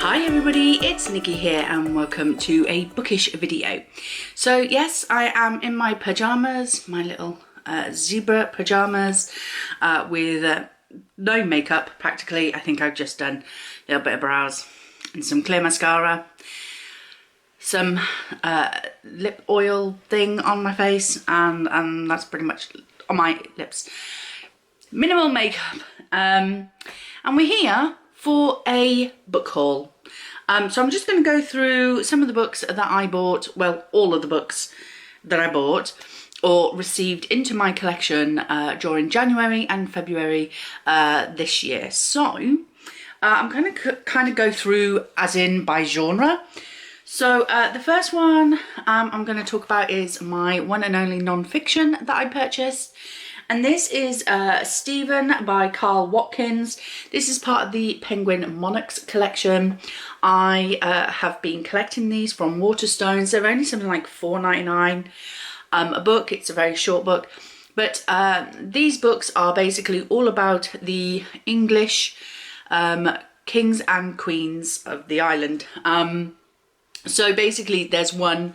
Hi everybody, it's Nikki here and welcome to a bookish video. So yes, I am in my pyjamas, my little zebra pyjamas with no makeup practically. I think I've just done a little bit of brows and some clear mascara, some lip oil thing on my face, and that's pretty much on my lips. Minimal makeup, and we're here for a book haul. So I'm just going to go through some of the books that I bought, well, all of the books that I bought or received into my collection during January and February this year. So I'm going to kind of go through as in by genre. So the first one I'm going to talk about is my one and only non-fiction that I purchased. And this is Stephen by Carl Watkins. This is part of the Penguin Monarchs collection. I have been collecting these from Waterstones. They're only something like $4.99 a book. It's a very short book. But these books are basically all about the English kings and queens of the island. So basically there's one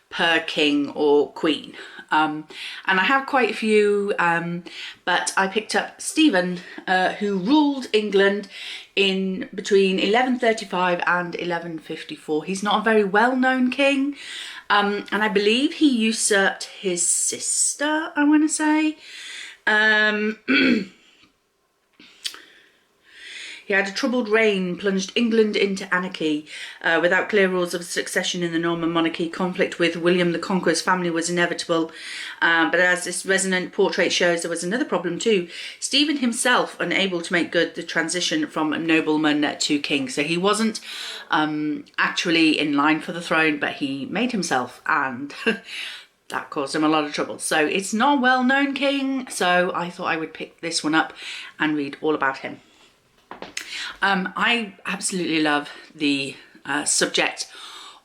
per king or queen. And I have quite a few, but I picked up Stephen, who ruled England in between 1135 and 1154. He's not a very well-known king, and I believe he usurped his sister, I want to say. He had a troubled reign, plunged England into anarchy. Without clear rules of succession in the Norman monarchy, conflict with William the Conqueror's family was inevitable. But as this resonant portrait shows, there was another problem too. Stephen himself unable to make good the transition from nobleman to king. So he wasn't actually in line for the throne, but he made himself, and that caused him a lot of trouble. So it's not a well-known king, so I thought I would pick this one up and read all about him. I absolutely love the subject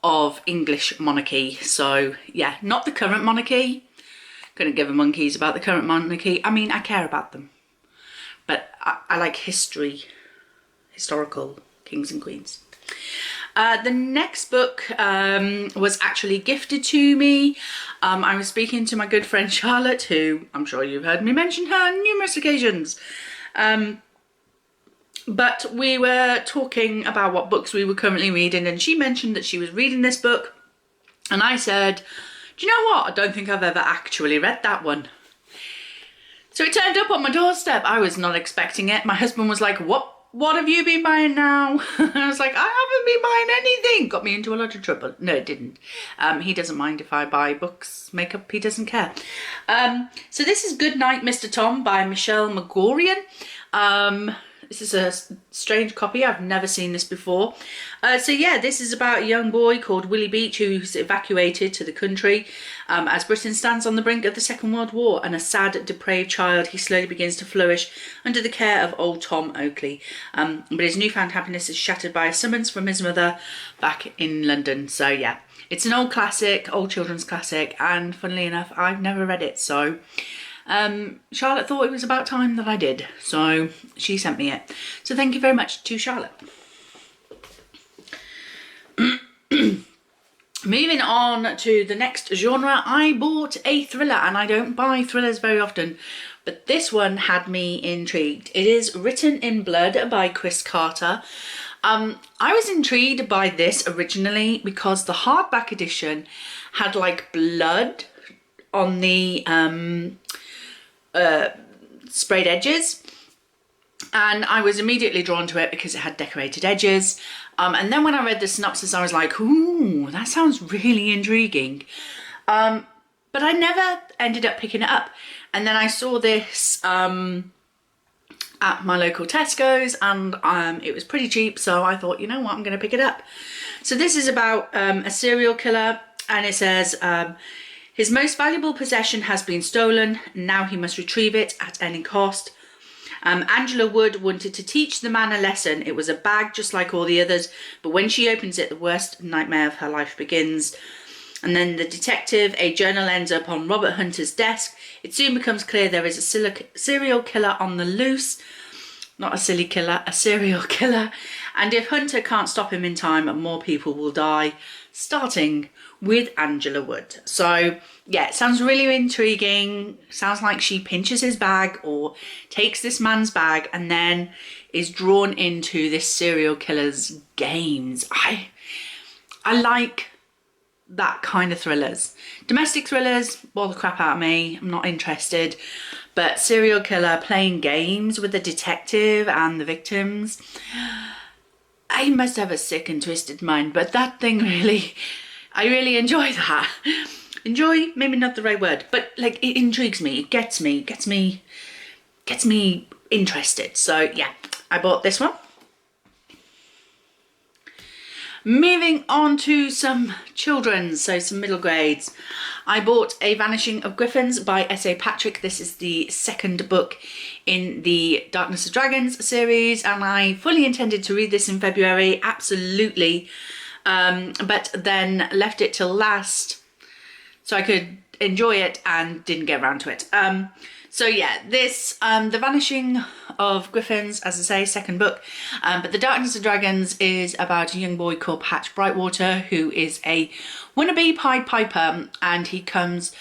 of English monarchy. So yeah, not the current monarchy. Couldn't give a monkeys about the current monarchy. I mean, I care about them, but I like historical kings and queens. The next book was actually gifted to me. I was speaking to my good friend Charlotte, who I'm sure you've heard me mention her on numerous occasions. But we were talking about what books we were currently reading, and she mentioned that she was reading this book, and I said, do you know what? I don't think I've ever actually read that one. So it turned up on my doorstep. I was not expecting it. My husband was like, what have you been buying now? I was like, I haven't been buying anything. Got me into a lot of trouble. No, it didn't. He doesn't mind if I buy books, makeup, he doesn't care. So this is Goodnight, Mr. Tom by Michelle Magorian. This is a strange copy. I've never seen this before. So yeah, this is about a young boy called Willie Beach who's evacuated to the country as Britain stands on the brink of the Second World War, and a sad, depraved child, he slowly begins to flourish under the care of old Tom Oakley. But his newfound happiness is shattered by a summons from his mother back in London. So yeah, it's an old classic, old children's classic, and funnily enough, I've never read it, so Charlotte thought it was about time that I did, so she sent me it. So thank you very much to Charlotte. Moving on to the next genre, I bought a thriller, and I don't buy thrillers very often, but this one had me intrigued. It is Written in Blood by Chris Carter. I was intrigued by this originally because the hardback edition had like blood on the sprayed edges, and I was immediately drawn to it because it had decorated edges, and then when I read the synopsis I was like, ooh, that sounds really intriguing, but I never ended up picking it up. And then I saw this at my local Tesco's, and it was pretty cheap, so I thought, you know what, I'm going to pick it up. So this is about a serial killer, and it says his most valuable possession has been stolen. Now he must retrieve it at any cost. Angela Wood wanted to teach the man a lesson. It was a bag just like all the others, but when she opens it, the worst nightmare of her life begins. And then the detective, a journal ends up on Robert Hunter's desk. It soon becomes clear there is a serial killer on the loose. Not a silly killer, a serial killer. And if Hunter can't stop him in time, more people will die, starting with Angela Wood. So yeah, it sounds really intriguing. Sounds like she pinches his bag or takes this man's bag and then is drawn into this serial killer's games. I like that kind of thrillers. Domestic thrillers bore the crap out of me. I'm not interested. But serial killer playing games with the detective and the victims, I must have a sick and twisted mind, but that thing really, I really enjoy that. Enjoy, maybe not the right word, but like it intrigues me, it gets me interested. So yeah, I bought this one. Moving on to some children's, so some middle grades. I bought A Vanishing of Griffins by S.A. Patrick. This is the second book in the Darkness of Dragons series, and I fully intended to read this in February, absolutely, but then left it till last so I could enjoy it and didn't get around to it. So yeah, this, The Vanishing of Griffins, as I say, second book, but The Darkness of Dragons is about a young boy called Patch Brightwater, who is a wannabe Pied Piper, and he comes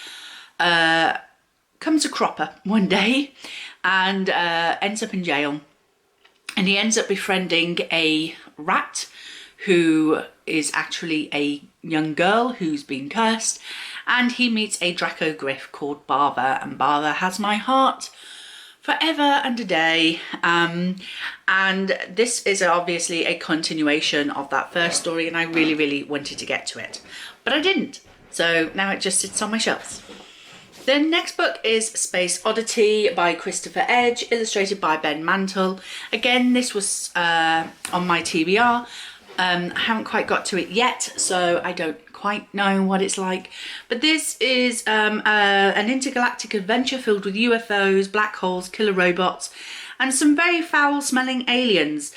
a cropper one day and ends up in jail, and he ends up befriending a rat who is actually a young girl who's been cursed, and he meets a Draco Griff called Bava, and Bava has my heart forever and a day. And this is obviously a continuation of that first story, and I really wanted to get to it, but I didn't, so now it just sits on my shelves. The next book is Space Oddity by Christopher Edge, illustrated by Ben Mantle. Again, this was on my TBR. I haven't quite got to it yet, so I don't quite know what it's like. But this is an intergalactic adventure filled with UFOs, black holes, killer robots, and some very foul-smelling aliens.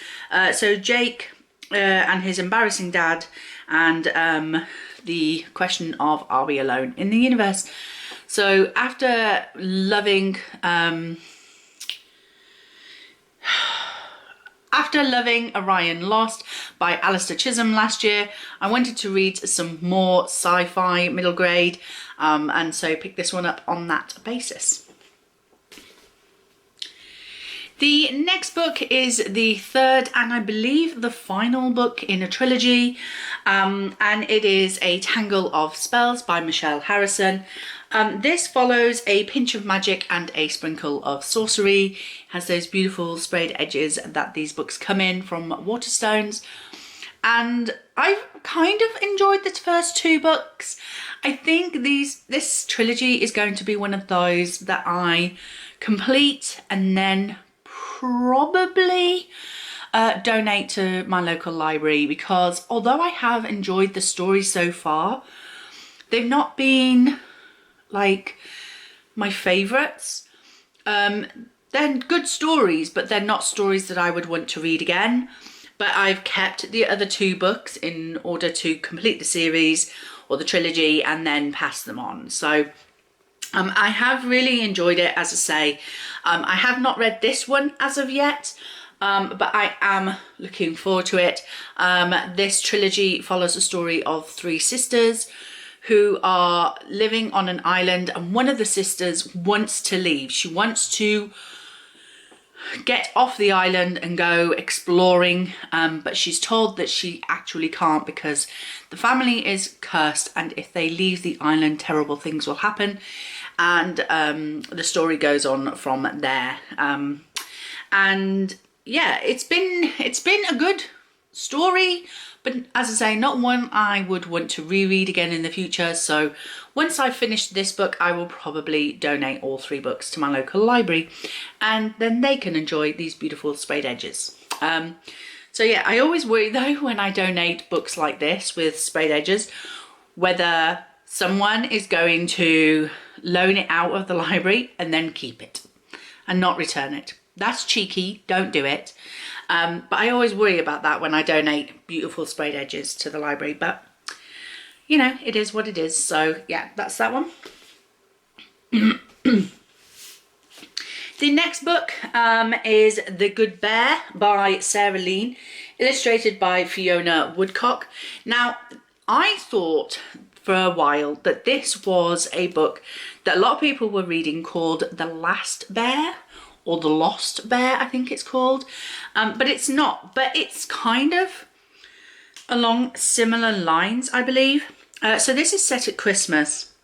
So Jake and his embarrassing dad, and the question of, are we alone in the universe? So after loving Orion Lost by Alistair Chisholm last year, I wanted to read some more sci-fi middle grade, and so picked this one up on that basis. The next book is the third and I believe the final book in a trilogy, and it is A Tangle of Spells by Michelle Harrison. This follows a pinch of magic and a sprinkle of sorcery. It has those beautiful sprayed edges that these books come in from Waterstones, and I've kind of enjoyed the first two books. I think this trilogy is going to be one of those that I complete and then probably donate to my local library, because although I have enjoyed the stories so far, they've not been like my favourites. They're good stories, but they're not stories that I would want to read again. But I've kept the other two books in order to complete the series or the trilogy and then pass them on. So I have really enjoyed it, as I say. I have not read this one as of yet, but I am looking forward to it. This trilogy follows the story of three sisters who are living on an island, and one of the sisters wants to leave. She wants to get off the island and go exploring, but she's told that she actually can't because the family is cursed, and if they leave the island, terrible things will happen. And the story goes on from there. And yeah, it's been a good story, but as I say, not one I would want to reread again in the future. So once I've finished this book, I will probably donate all three books to my local library, and then they can enjoy these beautiful sprayed edges. So yeah, I always worry though when I donate books like this with sprayed edges, whether someone is going to loan it out of the library and then keep it and not return it. That's cheeky, don't do it. But I always worry about that when I donate beautiful sprayed edges to the library, but you know, it is what it is. So yeah, that's that one. The next book is The Good Bear by Sarah Lean, illustrated by Fiona Woodcock. Now, I thought for a while that this was a book that a lot of people were reading called The Last Bear, or The Lost Bear, I think it's called. But it's not, but it's kind of along similar lines, I believe. So this is set at Christmas,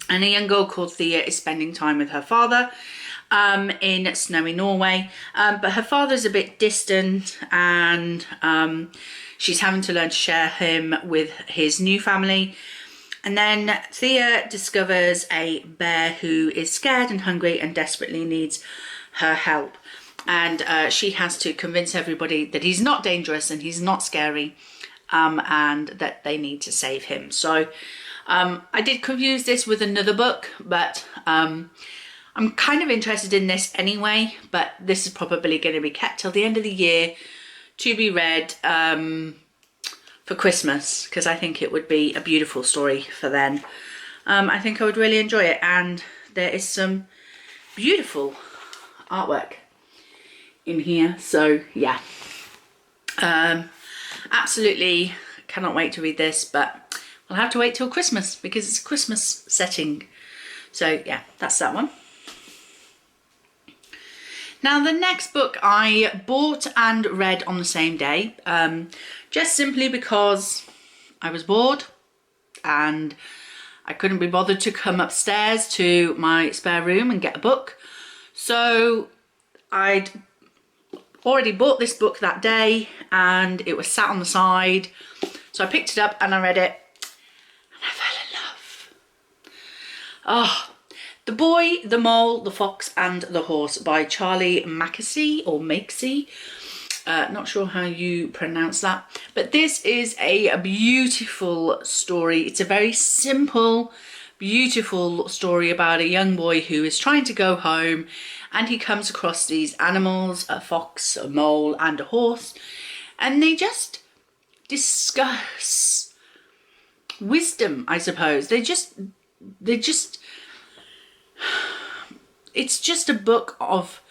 and a young girl called Thea is spending time with her father in snowy Norway. But her father's a bit distant, and she's having to learn to share him with his new family. And then Thea discovers a bear who is scared and hungry and desperately needs her help. And she has to convince everybody that he's not dangerous and he's not scary, and that they need to save him. So I did confuse this with another book, but I'm kind of interested in this anyway. But this is probably going to be kept till the end of the year to be read for Christmas, because I think it would be a beautiful story for then. I think I would really enjoy it, and there is some beautiful artwork in here, so yeah, absolutely cannot wait to read this, but I'll have to wait till Christmas because it's a Christmas setting. So yeah, that's that one. Now, the next book I bought and read on the same day, just simply because I was bored and I couldn't be bothered to come upstairs to my spare room and get a book. So I'd already bought this book that day and it was sat on the side. So I picked it up and I read it and I fell in love. Oh, The Boy, the Mole, the Fox and the Horse by Charlie Mackesy or Makesy. Not sure how you pronounce that, but this is a beautiful story. It's a very simple, beautiful story about a young boy who is trying to go home, and he comes across these animals, a fox, a mole and a horse, and they just discuss wisdom, I suppose. It's just a book of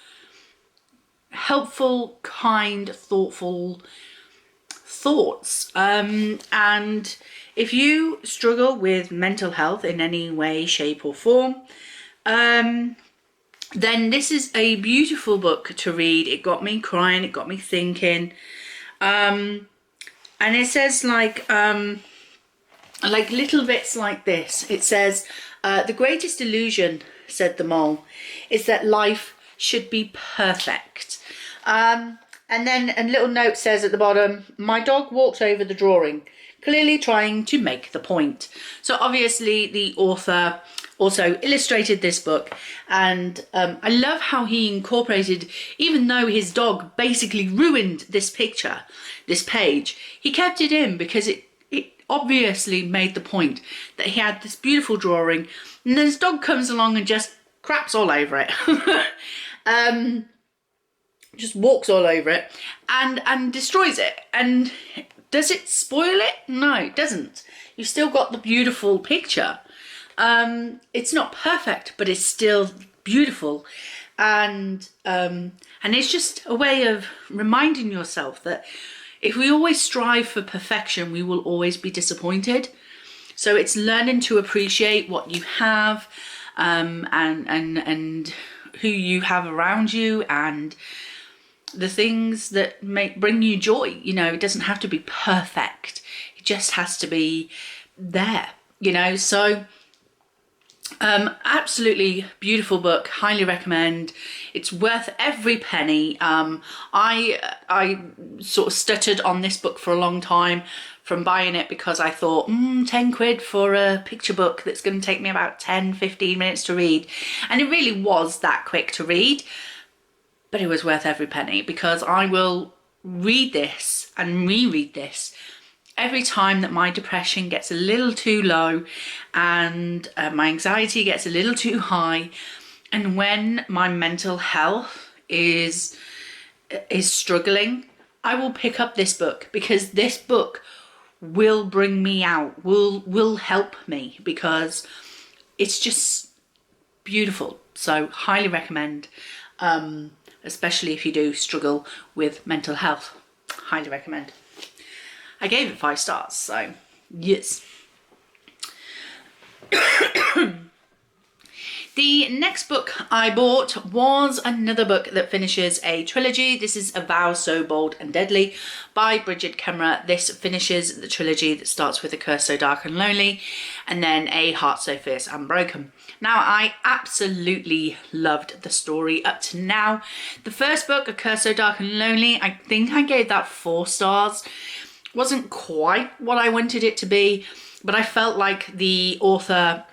helpful, kind, thoughtful thoughts. And if you struggle with mental health in any way, shape or form, then this is a beautiful book to read. It got me crying, it got me thinking. And it says like little bits like this. It says, the greatest illusion, said the mole, is that life should be perfect. And then a little note says at the bottom, my dog walked over the drawing, clearly trying to make the point. So obviously the author also illustrated this book, and I love how he incorporated, even though his dog basically ruined this picture, this page, he kept it in because it obviously made the point that he had this beautiful drawing, and then his dog comes along and just craps all over it. Just walks all over it and destroys it. And does it spoil it? No, it doesn't. You've still got the beautiful picture. It's not perfect, but it's still beautiful. And it's just a way of reminding yourself that if we always strive for perfection, we will always be disappointed. So it's learning to appreciate what you have, and who you have around you, and the things that bring you joy. You know, it doesn't have to be perfect. It just has to be there, you know. So absolutely beautiful book, highly recommend. It's worth every penny. I sort of stuttered on this book for a long time from buying it because I thought 10 quid for a picture book that's going to take me about 10-15 minutes to read, and it really was that quick to read. But it was worth every penny, because I will read this and reread this every time that my depression gets a little too low and my anxiety gets a little too high, and when my mental health is struggling, I will pick up this book, because this book will bring me out, will help me, because it's just beautiful. So highly recommend. especially if you do struggle with mental health. Highly recommend. I gave it 5 stars, so yes. The next book I bought was another book that finishes a trilogy. This is A Vow So Bold and Deadly by Bridget Kemmerer. This finishes the trilogy that starts with A Curse So Dark and Lonely and then A Heart So Fierce and Broken. Now, I absolutely loved the story up to now. The first book, A Curse So Dark and Lonely, I think I gave that 4 stars. Wasn't quite what I wanted it to be, but I felt like the author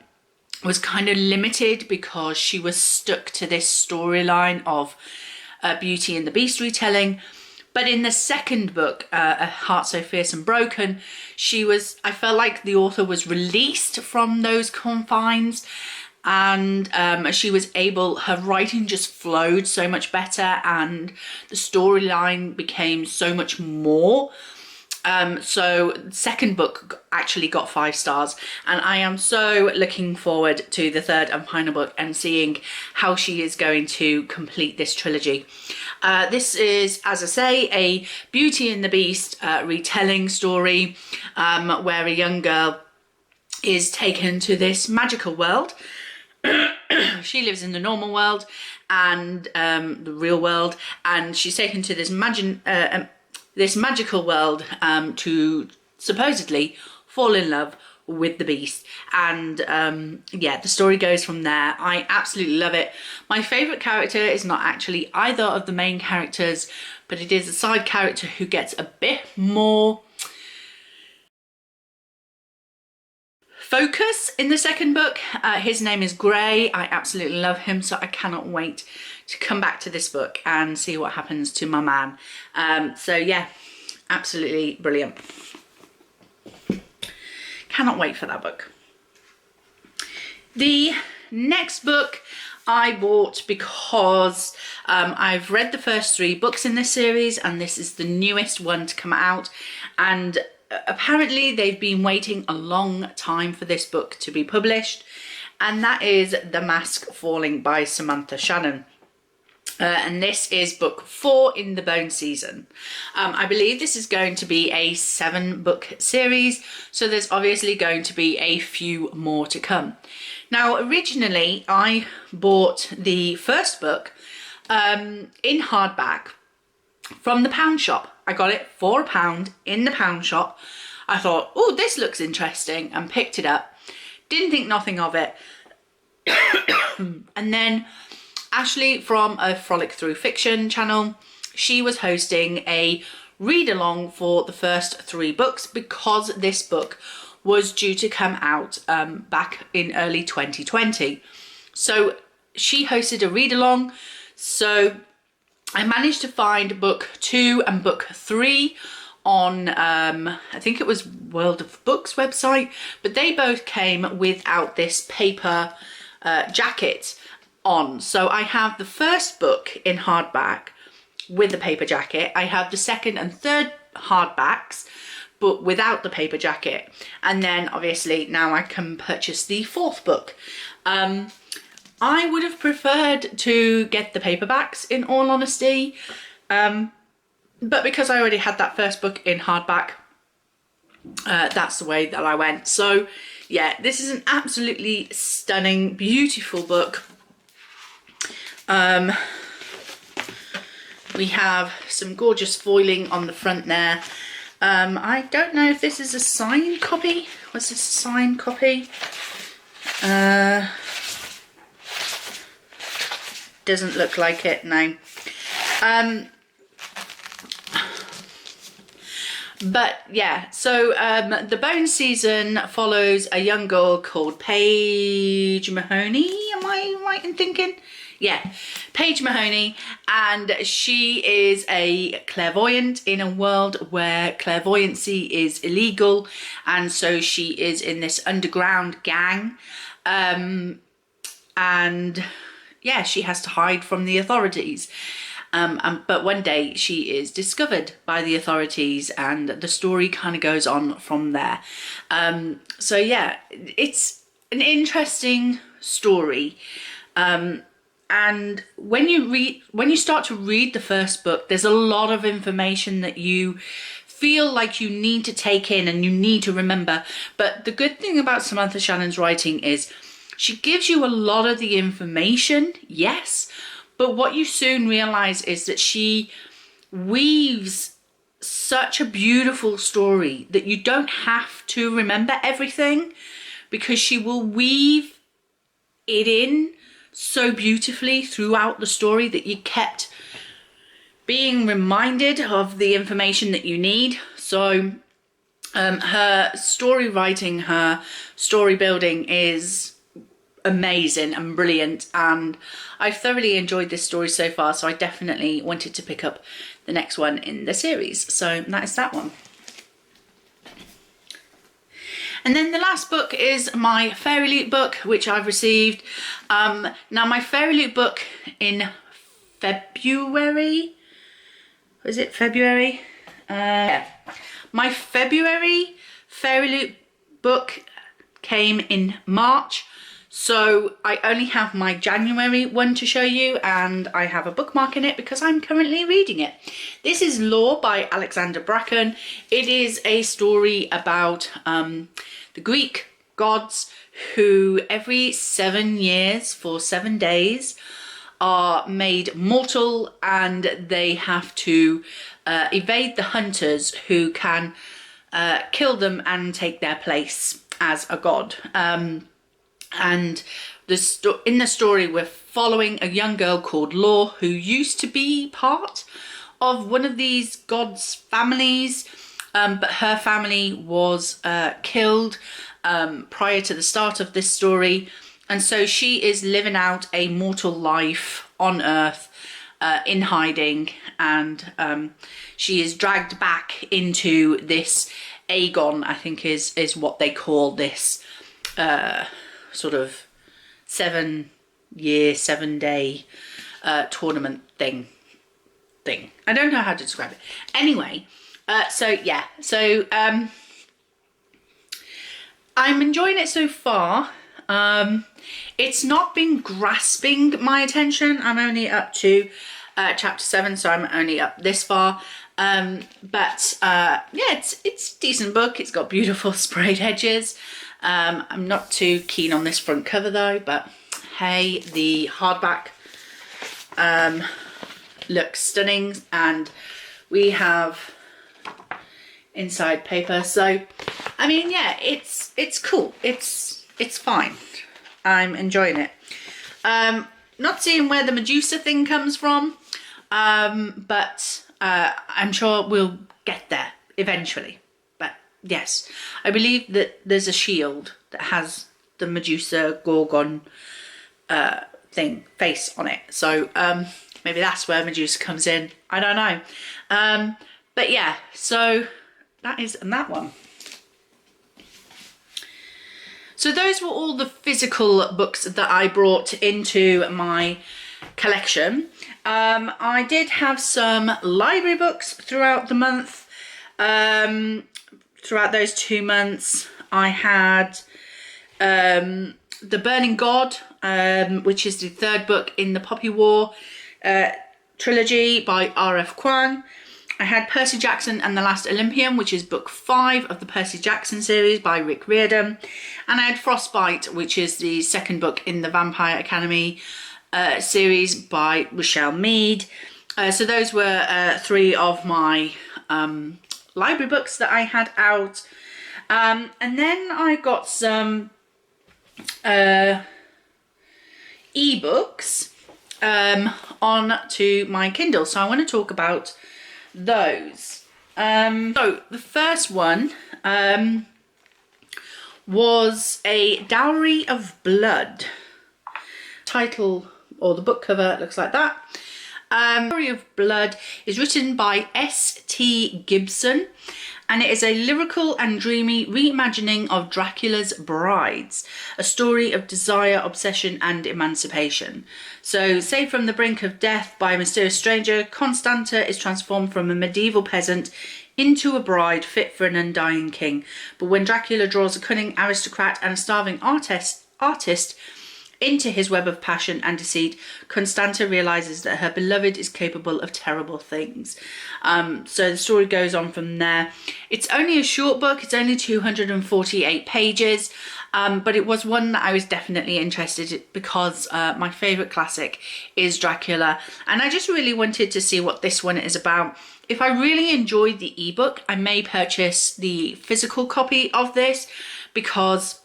was kind of limited because she was stuck to this storyline of Beauty and the Beast retelling. But in the second book, A Heart So Fierce and Broken, I felt like the author was released from those confines, and she was able, her writing just flowed so much better and the storyline became so much more. So the second book actually got 5 stars, and I am so looking forward to the third and final book and seeing how she is going to complete this trilogy. This is, as I say, a Beauty and the Beast retelling story where a young girl is taken to this magical world. She lives in the normal world and the real world, and she's taken to this magical world to supposedly fall in love with the Beast. And yeah, the story goes from there. I absolutely love it. My favourite character is not actually either of the main characters, but it is a side character who gets a bit more focus in the second book. His name is Gray. I absolutely love him, so I cannot wait to come back to this book and see what happens to my man. So yeah, absolutely brilliant. Cannot wait for that book. The next book I bought because I've read the first 3 books in this series, and this is the newest one to come out, and apparently they've been waiting a long time for this book to be published, and that is The Mask Falling by Samantha Shannon. And this is book 4 in the Bone season. I believe this is going to be a 7-book series, so there's obviously going to be a few more to come. Now, originally I bought the first book in hardback from the pound shop. I got it for £1 in the pound shop. I thought, oh, this looks interesting, and picked it up. Didn't think nothing of it. And then Ashley from a Frolic Through Fiction channel, she was hosting a read along for the first 3 books because this book was due to come out back in early 2020. So she hosted a read along. So I managed to find book 2 and book 3 on, I think it was World of Books website, but they both came without this paper jacket on. So I have the first book in hardback with the paper jacket. I have the second and third hardbacks, but without the paper jacket. And then obviously now I can purchase the 4th book. I would have preferred to get the paperbacks, in all honesty, but because I already had that first book in hardback, that's the way that I went. So yeah, this is an absolutely stunning, beautiful book. We have some gorgeous foiling on the front there. I don't know if this is a signed copy. Was this a signed copy? Doesn't look like it, no. But yeah, so the Bone season follows a young girl called Paige Mahoney. Am I right in thinking? Yeah, Paige Mahoney, and she is a clairvoyant in a world where clairvoyancy is illegal, and so she is in this underground gang, and yeah, she has to hide from the authorities. But one day she is discovered by the authorities, and the story kind of goes on from there. So yeah, it's an interesting story. And when you start to read the first book, there's a lot of information that you feel like you need to take in and you need to remember. But the good thing about Samantha Shannon's writing is she gives you a lot of the information, yes, but what you soon realize is that she weaves such a beautiful story that you don't have to remember everything, because she will weave it in so beautifully throughout the story that you kept being reminded of the information that you need. So her story writing, her story building is amazing and brilliant, and I've thoroughly enjoyed this story so far, so I definitely wanted to pick up the next one in the series. So that is that one. And then the last book is my Fairy Loot book, which I've received. Now my Fairy Loot book in February, was it February? Yeah. My February Fairy Loot book came in March, so I only have my January one to show you, and I have a bookmark in it because I'm currently reading it. This is Lore by Alexander Bracken. It is a story about the Greek gods who every 7 years for 7 days are made mortal, and they have to evade the hunters who can kill them and take their place as a god. And in the story, we're following a young girl called Lore, who used to be part of one of these gods' families, but her family was killed prior to the start of this story, and so she is living out a mortal life on Earth in hiding, and she is dragged back into this Aegon, I think is what they call this sort of 7 year, 7 day tournament thing. I don't know how to describe it. Anyway, so yeah, so I'm enjoying it so far. It's not been grasping my attention. I'm only up to chapter 7, so I'm only up this far. But yeah, it's a decent book. It's got beautiful sprayed edges. I'm not too keen on this front cover though, but hey, the hardback looks stunning, and we have inside paper. So I mean, yeah, it's cool. It's fine. I'm enjoying it. Not seeing where the Medusa thing comes from, but I'm sure we'll get there eventually. But yes, I believe that there's a shield that has the Medusa Gorgon face on it. So maybe that's where Medusa comes in. I don't know. But yeah, so that is that one. So those were all the physical books that I brought into my collection. I did have some library books throughout the month. Throughout those 2 months, I had The Burning God, which is the 3rd book in the Poppy War trilogy by R.F. Kuang. I had Percy Jackson and the Last Olympian, which is book 5 of the Percy Jackson series by Rick Riordan. And I had Frostbite, which is the 2nd book in the Vampire Academy series by Rochelle Mead. So those were 3 of my library books that I had out. And then I got some ebooks on to my Kindle. So I want to talk about those. So the first one was A Dowry of Blood. Title, or the book cover, looks like that. Dowry of Blood is written by S.T. Gibson, and it is a lyrical and dreamy reimagining of Dracula's Brides, a story of desire, obsession and emancipation. So, saved from the brink of death by a mysterious stranger, Constanta is transformed from a medieval peasant into a bride fit for an undying king. But when Dracula draws a cunning aristocrat and a starving artist into his web of passion and deceit, Constanta realizes that her beloved is capable of terrible things. So the story goes on from there. It's only a short book. It's only 248 pages. But it was one that I was definitely interested in because my favourite classic is Dracula. And I just really wanted to see what this one is about. If I really enjoyed the ebook, I may purchase the physical copy of this because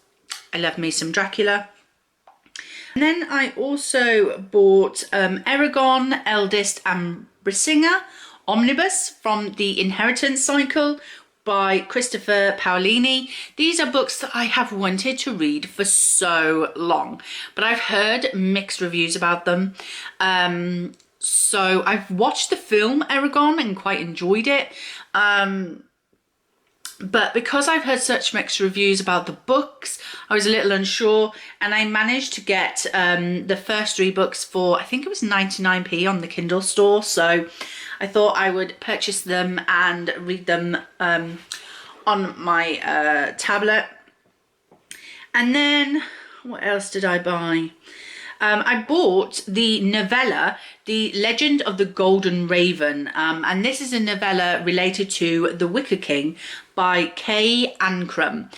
I love me some Dracula. And then I also bought Eragon, Eldest and Brisinga Omnibus from the Inheritance Cycle by Christopher Paolini. These are books that I have wanted to read for so long, but I've heard mixed reviews about them. So I've watched the film Eragon and quite enjoyed it. But because I've heard such mixed reviews about the books, I was a little unsure, and I managed to get the first 3 books for, I think it was 99p on the Kindle store. So I thought I would purchase them and read them on my tablet. And then what else did I buy? I bought the novella, The Legend of the Golden Raven, and this is a novella related to The Wicker King by Kay Ancrum.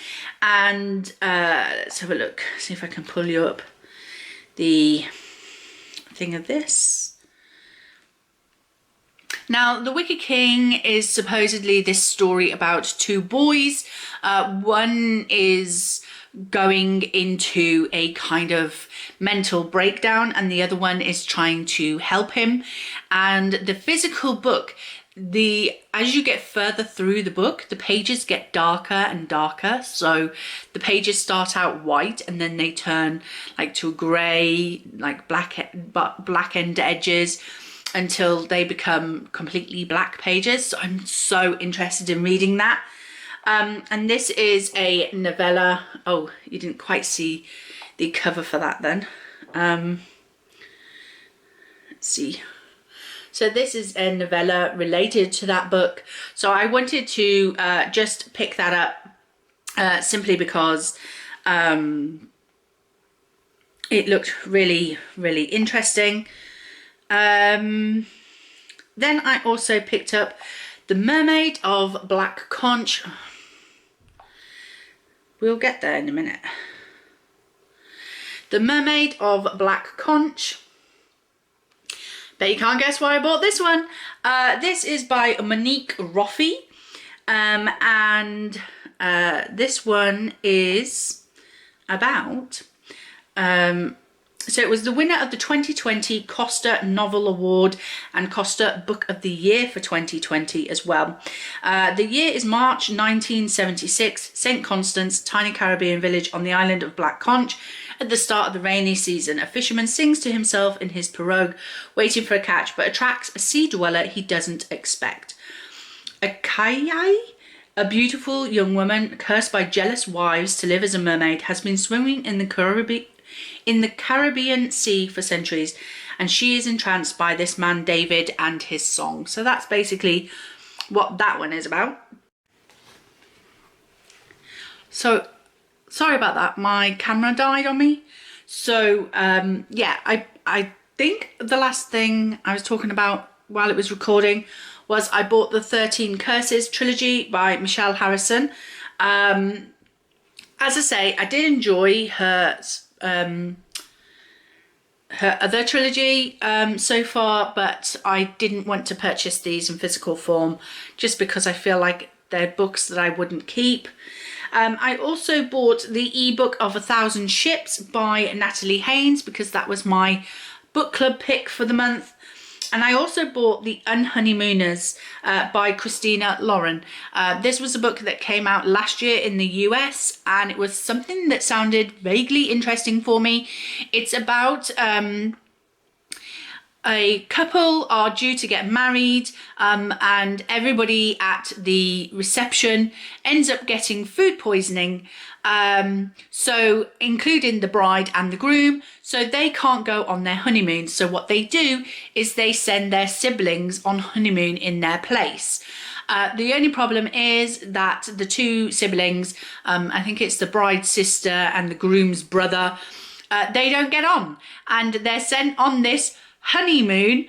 And let's have a look, see if I can pull you up the thing of this. Now, The Wicker King is supposedly this story about 2 boys. One is going into a kind of mental breakdown and the other one is trying to help him. And the physical book, as you get further through the book, the pages get darker and darker. So the pages start out white and then they turn like to a grey, like black end edges, until they become completely black pages. So I'm so interested in reading that. And this is a novella. Oh, you didn't quite see the cover for that then. Let's see. So this is a novella related to that book. So I wanted to just pick that up simply because it looked really, really interesting. Then I also picked up The Mermaid of Black Conch. We'll get there in a minute. The Mermaid of Black Conch. Bet you can't guess why I bought this one. This is by Monique Roffey. And this one is about... so it was the winner of the 2020 Costa Novel Award and Costa Book of the Year for 2020 as well. The year is March 1976, St. Constance, tiny Caribbean village on the island of Black Conch. At the start of the rainy season, a fisherman sings to himself in his pirogue, waiting for a catch, but attracts a sea dweller he doesn't expect. Acuired, a beautiful young woman cursed by jealous wives to live as a mermaid, has been swimming in the Caribbean Sea for centuries, and she is entranced by this man David and his song. So that's basically what that one is about. So sorry about that, my camera died on me. So yeah, I think the last thing I was talking about while it was recording was I bought the 13 Curses trilogy by Michelle Harrison. As I say, I did enjoy her other trilogy so far, but I didn't want to purchase these in physical form just because I feel like they're books that I wouldn't keep. I also bought the ebook of 1,000 Ships by Natalie Haynes because that was my book club pick for the month. And I also bought The Unhoneymooners by Christina Lauren. This was a book that came out last year in the US, and it was something that sounded vaguely interesting for me. It's about a couple are due to get married, and everybody at the reception ends up getting food poisoning, so including the bride and the groom, so they can't go on their honeymoon. So what they do is they send their siblings on honeymoon in their place. The only problem is that the 2 siblings, I think it's the bride's sister and the groom's brother, they don't get on, and they're sent on this honeymoon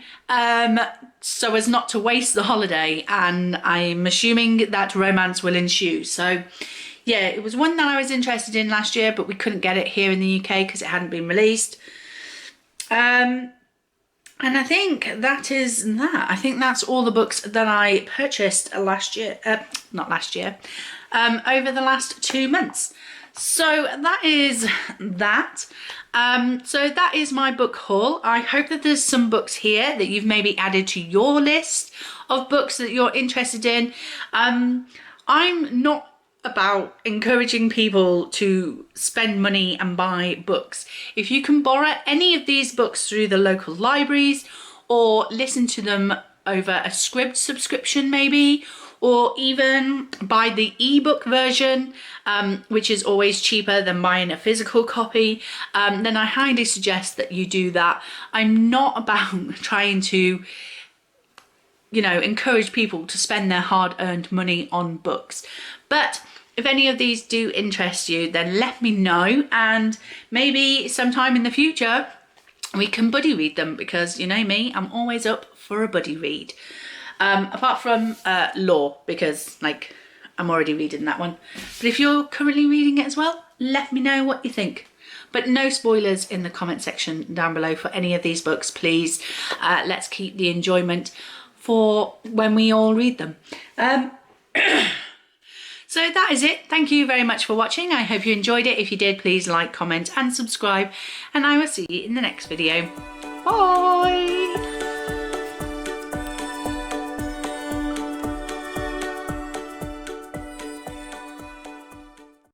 so as not to waste the holiday, and I'm assuming that romance will ensue. So yeah, it was one that I was interested in last year, but we couldn't get it here in the UK because it hadn't been released. And I think that is that. I think that's all the books that I purchased last year, not last year, over the last 2 months. So that is that. So that is my book haul. I hope that there's some books here that you've maybe added to your list of books that you're interested in. I'm not about encouraging people to spend money and buy books. If you can borrow any of these books through the local libraries, or listen to them over a Scribd subscription maybe, or even buy the ebook version, which is always cheaper than buying a physical copy, then I highly suggest that you do that. I'm not about trying to, you know, encourage people to spend their hard-earned money on books. But if any of these do interest you, then let me know, and maybe sometime in the future we can buddy read them, because you know me, I'm always up for a buddy read. Apart from Law, because like I'm already reading that one. But if you're currently reading it as well, let me know what you think. But no spoilers in the comment section down below for any of these books, please. Let's keep the enjoyment for when we all read them. So that is it. Thank you very much for watching. I hope you enjoyed it. If you did, please like, comment and subscribe, and I will see you in the next video. Bye!